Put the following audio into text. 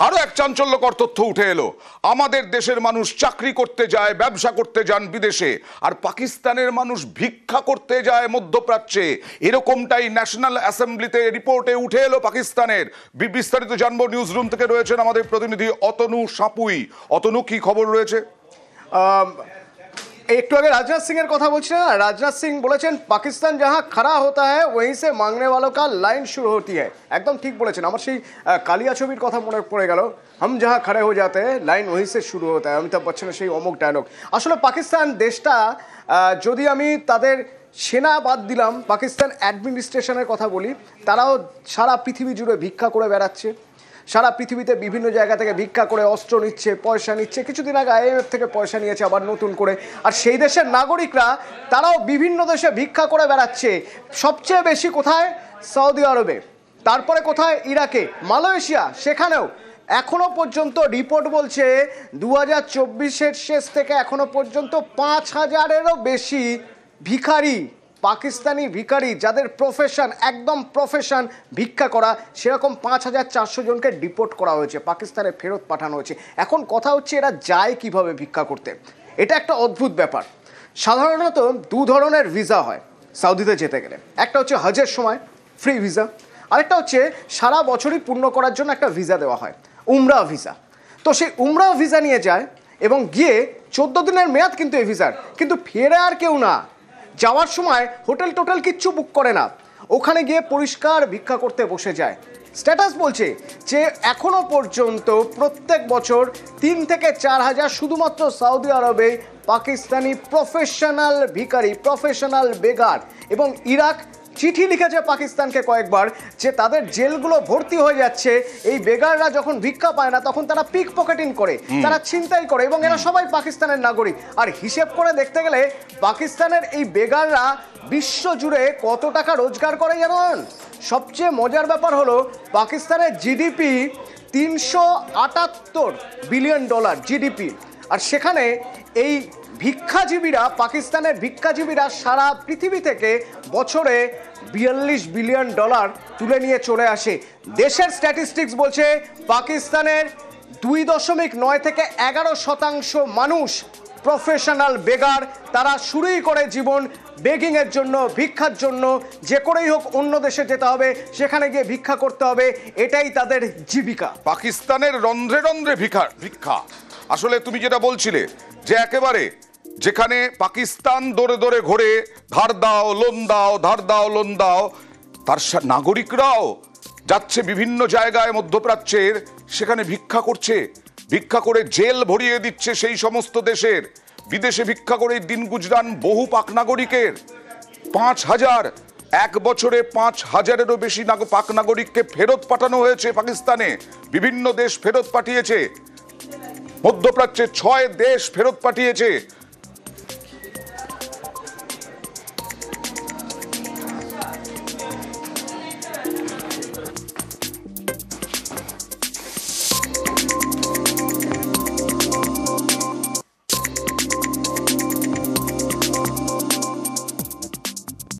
আরো এক চাঞ্চল্যকর তথ্য উঠে এলো। আমাদের দেশের মানুষ চাকরি করতে যায়, ব্যবসা করতে যান বিদেশে, আর পাকিস্তানের মানুষ ভিক্ষা করতে যায় মধ্যপ্রাচ্যে। এরকমটাই ন্যাশনাল অ্যাসেম্বলিতে রিপোর্টে উঠে এলো পাকিস্তানের। বিস্তারিত জানবো, নিউজ রুম থেকে রয়েছেন আমাদের প্রতিনিধি অতনু সাপুই। অতনু, কি খবর রয়েছে? একটু আগে রাজনাথ সিং এর কথা বলছি না, রাজনাথ সিং বলেছেন পাকিস্তান যাহা খড়া হতা হ্যায় ওয়িং সে মাংনে ওয়ালো কা লাইন শুরু হতি হ্যায়। একদম ঠিক বলেছেন। আমার সেই কালিয়া ছবির কথা মনে পড়ে গেল, হাম যাহা খড়ে হয়ে যাতে হ্যায় লাইন ওয়িং সে শুরু হতা হ্যায়, অমিতাভ বচ্চনের সেই অমুক ডায়লগ। আসলে পাকিস্তান দেশটা, যদি আমি তাদের সেনা বাদ দিলাম, পাকিস্তান অ্যাডমিনিস্ট্রেশনের কথা বলি, তারাও সারা পৃথিবী জুড়ে ভিক্ষা করে বেড়াচ্ছে। সারা পৃথিবীতে বিভিন্ন জায়গা থেকে ভিক্ষা করে অস্ত্র নিচ্ছে, পয়সা নিচ্ছে। কিছুদিন আগে IMF থেকে পয়সা নিয়েছে আবার নতুন করে। আর সেই দেশের নাগরিকরা তারাও বিভিন্ন দেশে ভিক্ষা করে বেড়াচ্ছে। সবচেয়ে বেশি কোথায়? সৌদি আরবে, তারপরে কোথায়? ইরাকে, মালয়েশিয়া, সেখানেও এখনো পর্যন্ত রিপোর্ট বলছে 2024-এর শেষ থেকে এখনো পর্যন্ত 5,000-এরও বেশি ভিখারি, পাকিস্তানি ভিখারি, যাদের প্রফেশন, একদম প্রফেশন ভিক্ষা করা, সেরকম 5,400 জনকে ডিপোর্ট করা হয়েছে, পাকিস্তানে ফেরত পাঠানো হয়েছে। এখন কথা হচ্ছে এরা যায় কিভাবে ভিক্ষা করতে? এটা একটা অদ্ভুত ব্যাপার। সাধারণত দু ধরনের ভিসা হয় সৌদিতে যেতে গেলে। একটা হচ্ছে হজের সময় ফ্রি ভিসা, আরেকটা হচ্ছে সারা বছরই পূর্ণ করার জন্য একটা ভিসা দেওয়া হয়, উমরা ভিসা। তো সেই উমরা ভিসা নিয়ে যায় এবং গিয়ে 14 দিনের মেয়াদ কিন্তু এই ভিসার, কিন্তু ফেরে আর কেউ না। যাওয়ার সময় হোটেল টোটেল কিচ্ছু বুক করে না, ওখানে গিয়ে পরিষ্কার ভিক্ষা করতে বসে যায়। স্ট্যাটাস বলছে যে এখনো পর্যন্ত প্রত্যেক বছর 3 থেকে 4 হাজার শুধুমাত্র সৌদি আরবে পাকিস্তানি প্রফেশনাল ভিখারি, প্রফেশনাল বেগার। এবং ইরাক চিঠি লিখেছে পাকিস্তানকে কয়েকবার যে তাদের জেলগুলো ভর্তি হয়ে যাচ্ছে, এই বেগাররা যখন ভিক্ষা পায় না তখন তারা পিক পকেটিং করে, তারা ছিনতাই করে, এবং এরা সবাই পাকিস্তানের নাগরিক। আর হিসেব করে দেখতে গেলে পাকিস্তানের এই বেগাররা বিশ্ব জুড়ে কত টাকা রোজগার করে জানেন? সবচেয়ে মজার ব্যাপার হলো পাকিস্তানের জিডিপি $378 বিলিয়ন জিডিপি। আর সেখানে এই ভিক্ষাজীবীরা, পাকিস্তানের ভিক্ষাজীবীরা সারা পৃথিবী থেকে বছরে $42 বিলিয়ন তুলে নিয়ে চলে আসে। দেশের স্ট্যাটিস্টিক্স বলছে পাকিস্তানের 2.9 থেকে 11% মানুষ প্রফেশনাল বেগার। তারা শুরুই করে জীবন বেগিংয়ের জন্য, ভিক্ষার জন্য। যে করেই হোক অন্য দেশে যেতে হবে, সেখানে গিয়ে ভিক্ষা করতে হবে, এটাই তাদের জীবিকা। পাকিস্তানের রন্ধ্রে রন্ধ্রে ভিক্ষা। আসলে তুমি যেটা বলছিলে যে একেবারে যেখানে পাকিস্তান দৌড়ে দৌড়ে ঘোরে, ধার দাও লোন দাও, ধার দাও লোন দাও, তার নাগরিকরাও যাচ্ছে বিভিন্ন জায়গায় মধ্যপ্রাচ্যের, সেখানে ভিক্ষা করছে, ভিক্ষা করে জেল ভরিয়ে দিচ্ছে সেই সমস্ত দেশের। বিদেশে ভিক্ষা করে দিন গুজরান বহু পাক নাগরিকের। 5,000, এক বছরে 5,000-এরও বেশি পাক নাগরিককে ফেরত পাঠানো হয়েছে পাকিস্তানে। বিভিন্ন দেশ ফেরত পাঠিয়েছে, মধ্যপ্রাচ্যে 6 দেশ ফেরত পাঠিয়েছে।